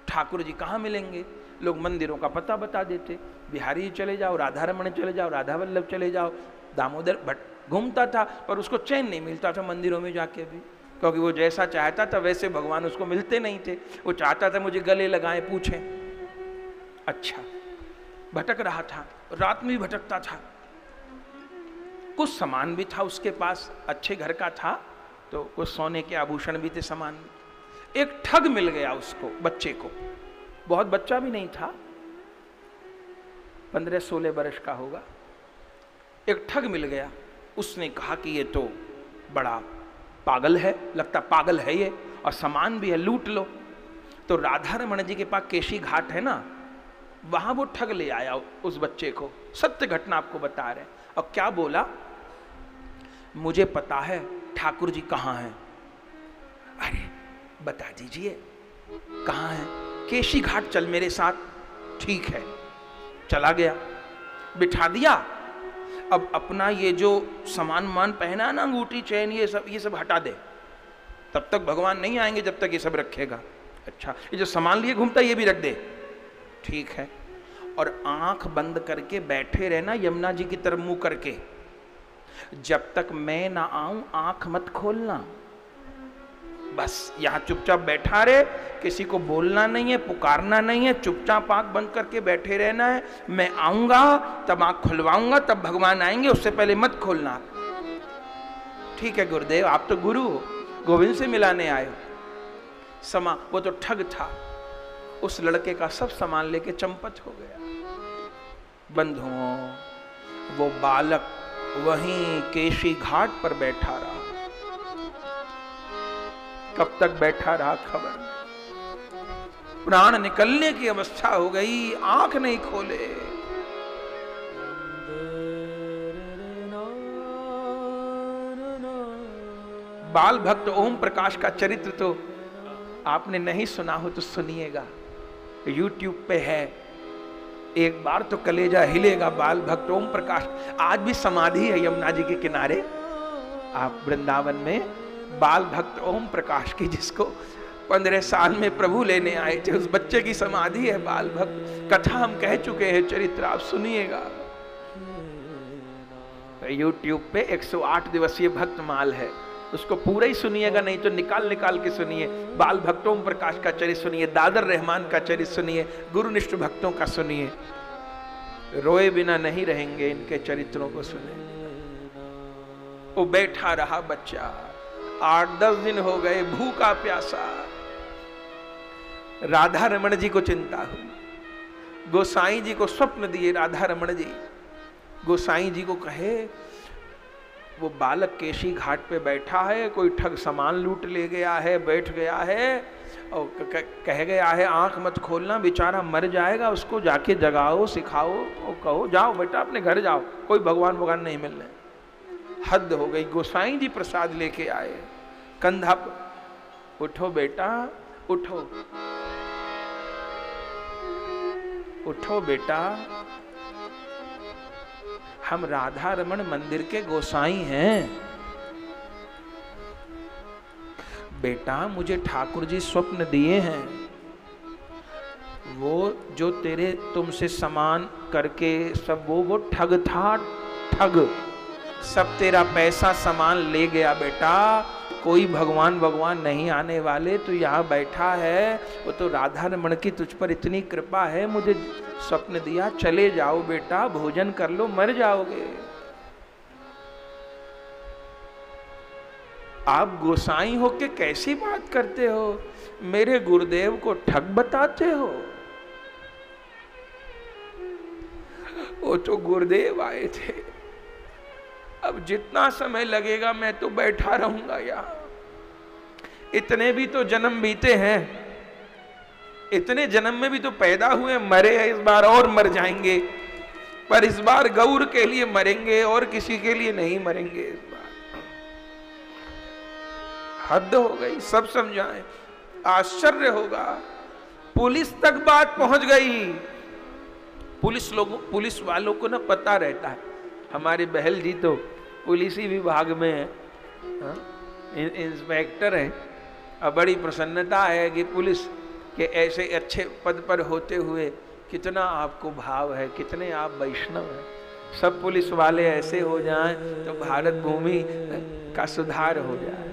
ठाकुर जी कहाँ मिलेंगे, लोग मंदिरों का पता बता देते, बिहारी चले जाओ, राधा रमण चले जाओ, राधा वल्लभ चले जाओ, दामोदर भट्ट। घूमता था पर उसको चैन नहीं मिलता था मंदिरों में जाके भी, क्योंकि वो जैसा चाहता था वैसे भगवान उसको मिलते नहीं थे। वो चाहता था मुझे गले लगाएं, पूछें। अच्छा, भटक रहा था, रात में भी भटकता था। कुछ सामान भी था उसके पास, अच्छे घर का था, तो कुछ सोने के आभूषण भी थे, सामान। एक ठग मिल गया उसको, बच्चे को, बहुत बच्चा भी नहीं था, 15-16 वर्ष का होगा। एक ठग मिल गया, उसने कहा कि ये तो बड़ा पागल है, लगता पागल है ये, और सामान भी है, लूट लो। तो राधा रमण जी के पास केशी घाट है ना, वहां वो ठग ले आया उस बच्चे को। सत्य घटना आपको बता रहे। और क्या बोला, मुझे पता है ठाकुर जी कहाँ हैं। अरे बता दीजिए कहाँ हैं। केशी घाट चल मेरे साथ। ठीक है, चला गया, बिठा दिया। अब अपना ये जो सामान मान पहना ना, अंगूठी चैन, ये सब हटा दे, तब तक भगवान नहीं आएंगे जब तक ये सब रखेगा। अच्छा, ये जो सामान लिए घूमता ये भी रख दे। ठीक है, और आंख बंद करके बैठे रहना, यमुना जी की तरफ मुंह करके, जब तक मैं ना आऊं आंख मत खोलना। बस यहां चुपचाप बैठा रहे, किसी को बोलना नहीं है, पुकारना नहीं है, चुपचाप आंख बंद करके बैठे रहना है। मैं आऊंगा तब आंख खुलवाऊंगा, तब भगवान आएंगे, उससे पहले मत खोलना। ठीक है गुरुदेव, आप तो गुरु हो, गोविंद से मिलाने आए हो। वो तो ठग था, उस लड़के का सब सामान लेके चंपत हो गया। बंधुओं, वो बालक वहीं केशी घाट पर बैठा रहा। कब तक बैठा रहा खबर नहीं। प्राण निकलने की अवस्था हो गई, आंख नहीं खोले। बाल भक्त ओम प्रकाश का चरित्र तो आपने नहीं सुना हो तो सुनिएगा, YouTube पे है। एक बार तो कलेजा हिलेगा। बाल भक्त ओम प्रकाश आज भी समाधि है यमुना जी के किनारे। आप वृंदावन में बाल भक्त ओम प्रकाश की, जिसको 15 साल में प्रभु लेने आए थे, उस बच्चे की समाधि है बाल भक्त। कथा हम कह चुके हैं, चरित्र आप सुनिएगा। YouTube पे 108 दिवसीय भक्तमाल है, उसको पूरा ही सुनिएगा, नहीं तो निकाल निकाल के सुनिए। बाल भक्तों प्रकाश का चरित्र सुनिए, दादर रहमान का चरित्र सुनिए, गुरुनिष्ठ भक्तों का सुनिए। रोए बिना नहीं रहेंगे, इनके चरित्रों को सुने। वो बैठा रहा बच्चा, 8-10 दिन हो गए, भूखा प्यासा। राधा रमण जी को चिंता हुई। गोसाई जी को स्वप्न दिए राधा रमण जी। गोसाई जी को कहे वो बालक केशी घाट पे बैठा है, कोई ठग सामान लूट ले गया है, बैठ गया है और कह गया है आंख मत खोलना, बेचारा मर जाएगा, उसको जाके जगाओ, सिखाओ और कहो जाओ बेटा अपने घर जाओ, कोई भगवान नहीं मिलने। हद हो गई। गोसाई जी प्रसाद लेके आए, कंधा पर, उठो बेटा उठो, उठो बेटा, हम राधा रमण मंदिर के गोसाई हैं। बेटा मुझे ठाकुर जी स्वप्न दिए हैं, वो जो तेरे तुमसे सामान करके सब वो ठग था, ठग सब तेरा पैसा सामान ले गया बेटा। कोई भगवान नहीं आने वाले, तू यहाँ बैठा है, वो तो राधा रमण की तुझ पर इतनी कृपा है, मुझे स्वप्न दिया, चले जाओ बेटा, भोजन कर लो, मर जाओगे। आप गोसाई हो के कैसी बात करते हो, मेरे गुरुदेव को ठग बताते हो। वो तो गुरुदेव आए थे, अब जितना समय लगेगा मैं तो बैठा रहूंगा यहाँ। इतने भी तो जन्म बीते हैं, इतने जन्म में भी तो पैदा हुए, मरे हैं, इस बार और मर जाएंगे, पर इस बार गौर के लिए मरेंगे और किसी के लिए नहीं मरेंगे। इस बार हद हो गई, सब समझाएं, आश्चर्य होगा। पुलिस तक बात पहुंच गई। पुलिस वालों को ना पता रहता है, हमारे बहल जी तो पुलिस ही विभाग में है, इंस्पेक्टर है। अब बड़ी प्रसन्नता है कि पुलिस के ऐसे अच्छे पद पर होते हुए कितना आपको भाव है, कितने आप वैष्णव हैं। सब पुलिस वाले ऐसे हो जाएं तो भारत भूमि का सुधार हो जाए।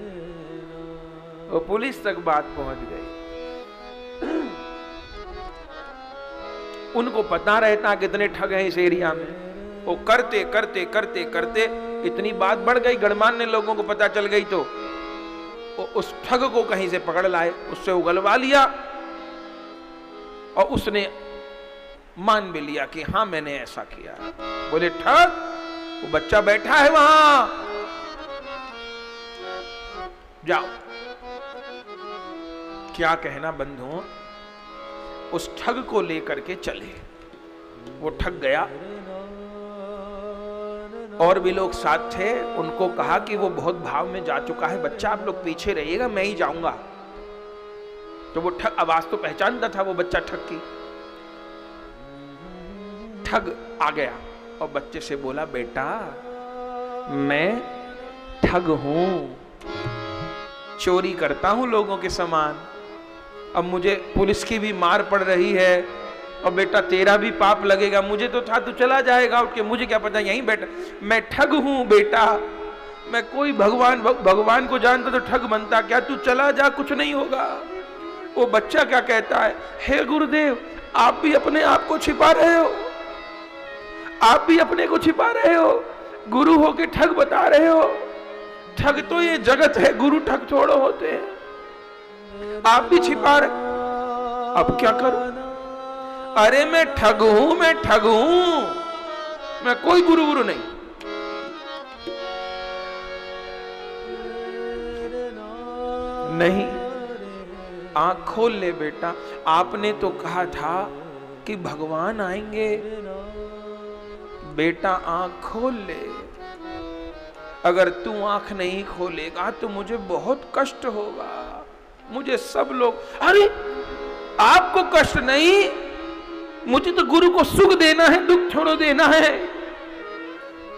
वो पुलिस तक बात पहुंच गई। उनको पता रहता कितने ठग हैं इस एरिया में। वो करते करते करते करते इतनी बात बढ़ गई, गणमान्य लोगों को पता चल गई तो उस ठग को कहीं से पकड़ लाए, उससे उगलवा लिया और उसने मान भी लिया कि हाँ मैंने ऐसा किया। बोले ठग, वो बच्चा बैठा है वहां, जाओ। क्या कहना बंधुओं, उस ठग को लेकर के चले। वो ठग गया और भी लोग साथ थे, उनको कहा कि वो बहुत भाव में जा चुका है, बच्चा आप लोग पीछे रहिएगा, मैं ही जाऊंगा। तो वो ठग, आवाज तो पहचानता था वो बच्चा ठग की। ठग आ गया और बच्चे से बोला बेटा मैं ठग हूं, चोरी करता हूं लोगों के सामान, अब मुझे पुलिस की भी मार पड़ रही है और बेटा तेरा भी पाप लगेगा। मुझे तो था तू चला जाएगा उठ के, मुझे क्या पता यहीं बैठा, मैं ठग हूं बेटा, मैं कोई भगवान को जानता तो ठग बनता क्या, तू चला जा कुछ नहीं होगा। वो बच्चा क्या कहता है, हे गुरुदेव आप भी अपने आप को छिपा रहे हो, आप भी अपने को छिपा रहे हो, गुरु हो के ठग बता रहे हो। ठग तो ये जगत है, गुरु ठग थोड़े होते हैं, आप भी छिपा रहे। अब क्या करूं, अरे मैं ठग हूं, मैं ठग हूं। मैं कोई गुरु गुरु नहीं। नहीं, आंख खोल ले बेटा, आपने तो कहा था कि भगवान आएंगे। बेटा आंख खोल ले, अगर तू आंख नहीं खोलेगा तो मुझे बहुत कष्ट होगा। मुझे सब लोग, अरे आपको कष्ट नहीं, मुझे तो गुरु को सुख देना है, दुख छोड़ो देना है।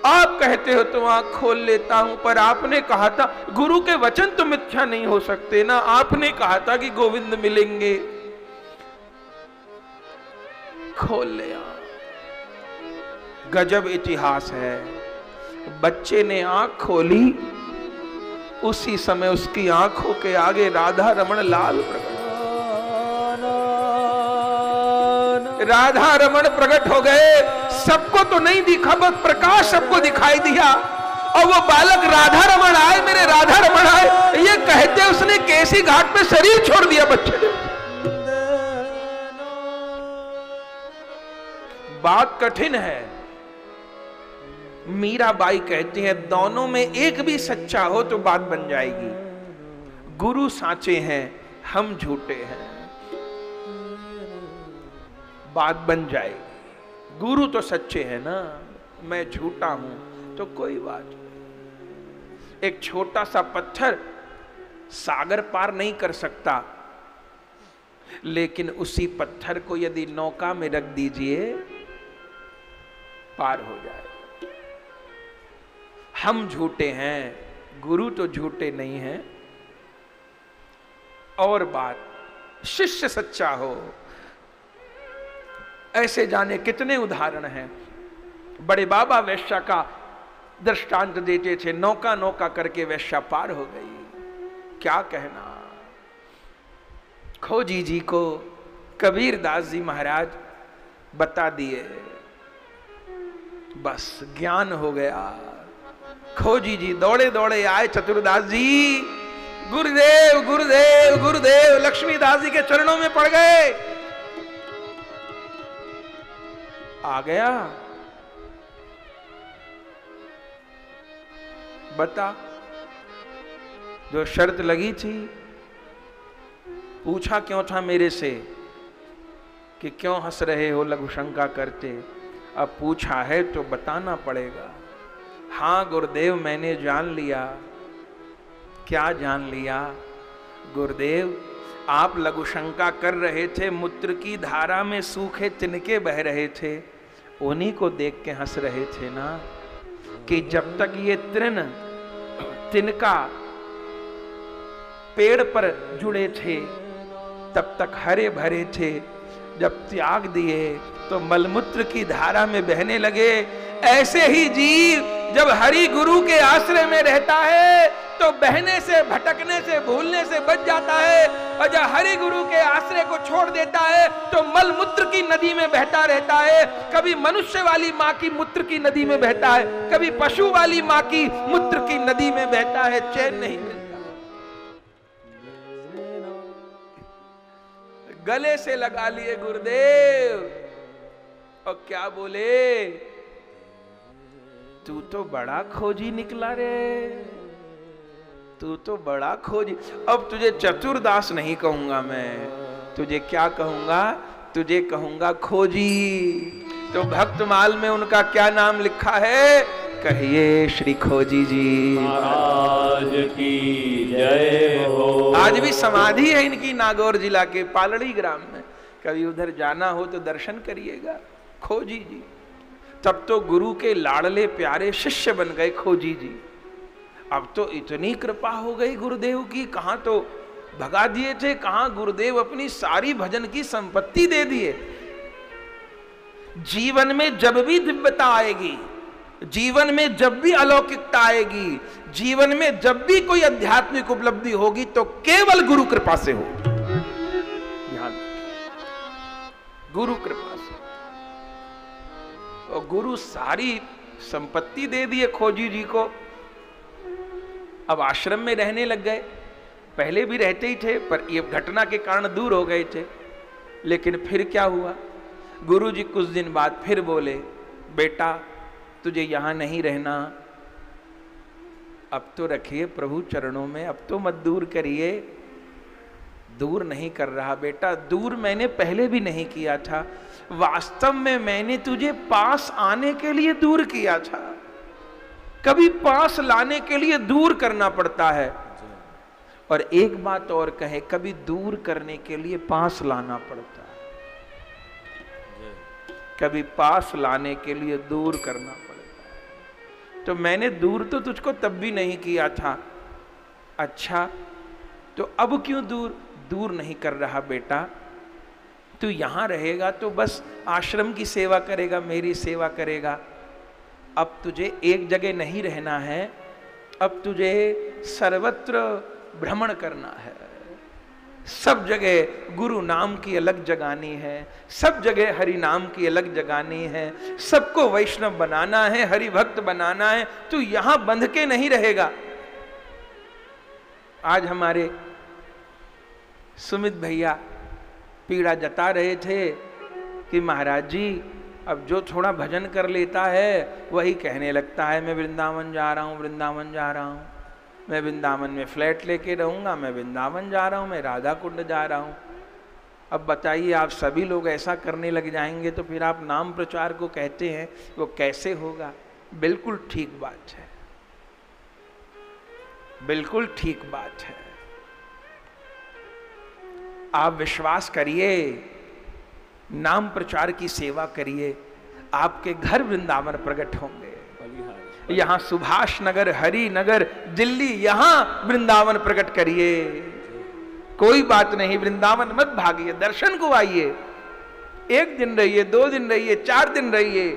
आप कहते हो तो आंख खोल लेता हूं, पर आपने कहा था, गुरु के वचन तो मिथ्या नहीं हो सकते ना। आपने कहा था कि गोविंद मिलेंगे। खोल ले आंख। गजब इतिहास है। बच्चे ने आंख खोली, उसी समय उसकी आंखों के आगे राधा रमण लाल प्रकट, राधा रमण प्रकट हो गए। सबको तो नहीं दिखा, बस प्रकाश सबको दिखाई दिया। और वो बालक राधा रमण आए, मेरे राधा रमण आए, ये कहते उसने केसी घाट पे शरीर छोड़ दिया बच्चे ने। बात कठिन है। मीराबाई कहती है, दोनों में एक भी सच्चा हो तो बात बन जाएगी। गुरु साचे हैं, हम झूठे हैं, बात बन जाएगी। गुरु तो सच्चे हैं ना, मैं झूठा हूं तो कोई बात नहीं। एक छोटा सा पत्थर सागर पार नहीं कर सकता, लेकिन उसी पत्थर को यदि नौका में रख दीजिए पार हो जाए। हम झूठे हैं, गुरु तो झूठे नहीं हैं। और बात, शिष्य सच्चा हो, ऐसे जाने कितने उदाहरण हैं। बड़े बाबा वैश्या का दृष्टांत देते थे, नौका नौका करके वैश्या पार हो गई। क्या कहना। खोजी जी को कबीर दास जी महाराज बता दिए, बस ज्ञान हो गया। खोजी जी दौड़े दौड़े आए, चतुरदास जी गुरुदेव गुरुदेव गुरुदेव, लक्ष्मीदास जी के चरणों में पड़ गए। आ गया, बता जो शर्त लगी थी। पूछा क्यों था मेरे से कि क्यों हंस रहे हो, लघु शंका करते। अब पूछा है तो बताना पड़ेगा। हाँ गुरुदेव, मैंने जान लिया। क्या जान लिया? गुरुदेव, आप लघु शंका कर रहे थे, मूत्र की धारा में सूखे तिनके बह रहे थे, उन्हीं को देख के हंस रहे थे ना, कि जब तक ये तिनका पेड़ पर जुड़े थे तब तक हरे भरे थे, जब त्याग दिए तो मलमूत्र की धारा में बहने लगे। ऐसे ही जीव जब हरि गुरु के आश्रय में रहता है तो बहने से, भटकने से, भूलने से बच जाता है, और जब हरि गुरु के आश्रय को छोड़ देता है तो मलमूत्र की नदी में बहता रहता है। कभी मनुष्य वाली माँ की मूत्र की नदी में बहता है, कभी पशु वाली माँ की मूत्र की नदी में बहता है, चैन नहीं मिलता। गले से लगा लिए गुरुदेव और क्या बोले, तू तो बड़ा खोजी निकला रे, तू तो बड़ा खोजी। अब तुझे चतुरदास नहीं कहूंगा मैं, तुझे क्या कहूंगा? तुझे कहूंगा खोजी। तो भक्तमाल में उनका क्या नाम लिखा है? कहिए श्री खोजी जी महाराज की जय हो। आज भी समाधि है इनकी नागौर जिला के पालड़ी ग्राम में, कभी उधर जाना हो तो दर्शन करिएगा। खोजी जी तब तो गुरु के लाडले प्यारे शिष्य बन गए खोजी जी। अब तो इतनी कृपा हो गई गुरुदेव की, कहां तो भगा दिए थे, कहां गुरुदेव अपनी सारी भजन की संपत्ति दे दिए। जीवन में जब भी दिव्यता आएगी, जीवन में जब भी अलौकिकता आएगी, जीवन में जब भी कोई आध्यात्मिक उपलब्धि होगी तो केवल गुरु कृपा से हो। ध्यान, गुरु कृपा से। और गुरु सारी संपत्ति दे दिए खोजी जी को। अब आश्रम में रहने लग गए, पहले भी रहते ही थे पर ये घटना के कारण दूर हो गए थे। लेकिन फिर क्या हुआ, गुरु जी कुछ दिन बाद फिर बोले, बेटा तुझे यहां नहीं रहना, अब तो रखिए प्रभु चरणों में, अब तो मत दूर करिए। दूर नहीं कर रहा बेटा, दूर मैंने पहले भी नहीं किया था, वास्तव में मैंने तुझे पास आने के लिए दूर किया था। कभी पास लाने के लिए दूर करना पड़ता है, और एक बात और कहे, कभी दूर करने के लिए पास लाना पड़ता है। कभी पास लाने के लिए दूर करना पड़ता है। तो मैंने दूर तो तुझको तब भी नहीं किया था। अच्छा, तो अब क्यों दूर? दूर नहीं कर रहा बेटा, तू यहां रहेगा तो बस आश्रम की सेवा करेगा, मेरी सेवा करेगा। अब तुझे एक जगह नहीं रहना है, अब तुझे सर्वत्र भ्रमण करना है। सब जगह गुरु नाम की अलग जगानी है, सब जगह हरि नाम की अलग जगानी है, सबको वैष्णव बनाना है, हरि भक्त बनाना है। तू यहां बंध के नहीं रहेगा। आज हमारे सुमित भैया पीड़ा जता रहे थे कि महाराज जी अब जो थोड़ा भजन कर लेता है वही कहने लगता है मैं वृंदावन जा रहा हूँ, वृंदावन जा रहा हूँ, मैं वृंदावन में फ्लैट लेके रहूँगा, मैं वृंदावन जा रहा हूँ, मैं राधा कुंड जा रहा हूँ। अब बताइए, आप सभी लोग ऐसा करने लग जाएंगे तो फिर आप नाम प्रचार को कहते हैं, वो कैसे होगा? बिल्कुल ठीक बात है, बिल्कुल ठीक बात है। आप विश्वास करिए, नाम प्रचार की सेवा करिए, आपके घर वृंदावन प्रकट होंगे। यहां सुभाष नगर, हरि नगर, दिल्ली, यहां वृंदावन प्रकट करिए। कोई बात नहीं, वृंदावन मत भागिए, दर्शन को आइए। 1 दिन रहिए, 2 दिन रहिए, 4 दिन रहिए,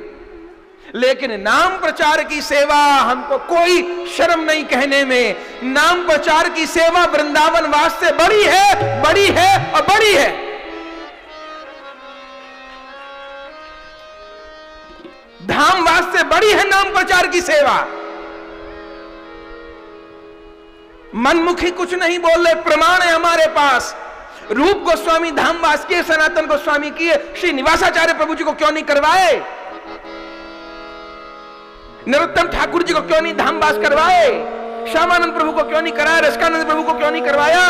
लेकिन नाम प्रचार की सेवा हमको कोई शर्म नहीं कहने में। नाम प्रचार की सेवा वृंदावन वास से बड़ी है, बड़ी है और बड़ी है। धाम वास से बड़ी है नाम प्रचार की सेवा। मनमुखी कुछ नहीं बोल रहे, प्रमाण है हमारे पास। रूप गोस्वामी धामवास किए, सनातन गोस्वामी किए, श्री निवासाचार्य प्रभु जी को क्यों नहीं करवाए? नरोत्तम ठाकुर जी को क्यों नहीं धामवास करवाए? श्यामानंद प्रभु को क्यों नहीं कराया? रसिकानंद प्रभु को क्यों नहीं करवाया?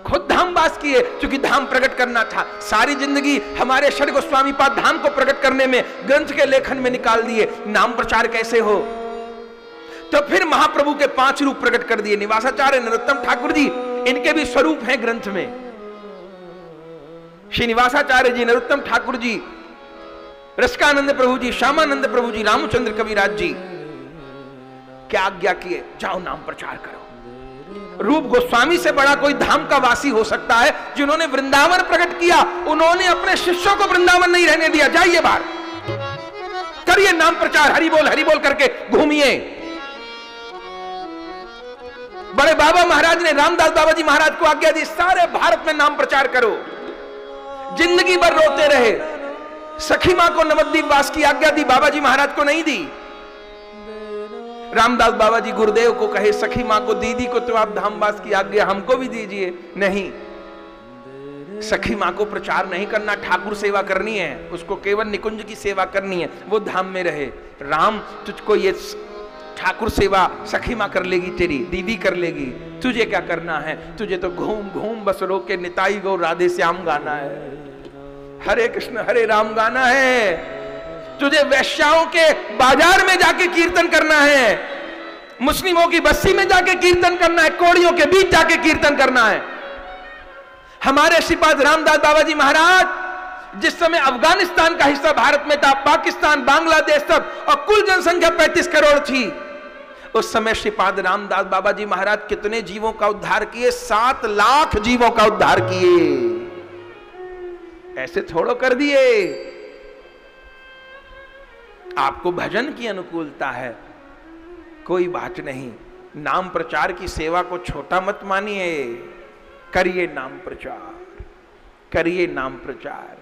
खुद धामवास किए, क्योंकि धाम प्रकट करना था। सारी जिंदगी हमारे षड गोस्वामी पाद धाम को प्रकट करने में, ग्रंथ के लेखन में निकाल दिए। नाम प्रचार कैसे हो? तो फिर महाप्रभु के 5 रूप प्रकट कर दिए। निवासाचार्य, नरोत्तम ठाकुर जी, इनके भी स्वरूप हैं ग्रंथ में। श्री निवासाचार्य जी, नरोत्तम ठाकुर जी, रसिकानंद प्रभु जी, श्यामानंद प्रभु जी, रामचंद्र कविराज जी क्या आज्ञा किए? जाओ नाम प्रचार करो। रूप गोस्वामी से बड़ा कोई धाम का वासी हो सकता है जिन्होंने वृंदावन प्रकट किया? उन्होंने अपने शिष्यों को वृंदावन नहीं रहने दिया। जाइए बाहर, करिए नाम प्रचार, हरि बोल करके घूमिए। बड़े बाबा महाराज ने, रामदास बाबा जी महाराज को आज्ञा दी, सारे भारत में नाम प्रचार करो। जिंदगी भर रोते रहे। सखी मां को नवद्वीप वास की आज्ञा दी, बाबा जी महाराज को नहीं दी। रामदास बाबा जी गुरुदेव को कहे, सखी मां को, दीदी को तो आप धामवास की आज्ञा हमको भी दीजिए। नहीं, सखी मां को प्रचार नहीं करना, ठाकुर सेवा करनी है, उसको केवल निकुंज की सेवा करनी है, वो धाम में रहे। राम, तुझको ये ठाकुर सेवा सखी मां कर लेगी, तेरी दीदी कर लेगी, तुझे क्या करना है? तुझे तो घूम घूम बस रो के निताई गौ राधे श्याम गाना है, हरे कृष्ण हरे राम गाना है। तुझे वैश्याओं के बाजार में जाके कीर्तन करना है, मुस्लिमों की बस्ती में जाके कीर्तन करना है, कोड़ियों के बीच जाके कीर्तन करना है। हमारे श्रीपाद रामदास बाबा जी महाराज जिस समय अफगानिस्तान का हिस्सा भारत में था, पाकिस्तान, बांग्लादेश सब, और कुल जनसंख्या 35 करोड़ थी, उस समय श्रीपाद रामदास बाबा जी महाराज कितने जीवों का उद्धार किए? 7 लाख जीवों का उद्धार किए। ऐसे थोड़ो कर दिए। आपको भजन की अनुकूलता है, कोई बात नहीं, नाम प्रचार की सेवा को छोटा मत मानिए। करिए नाम प्रचार, करिए नाम प्रचार।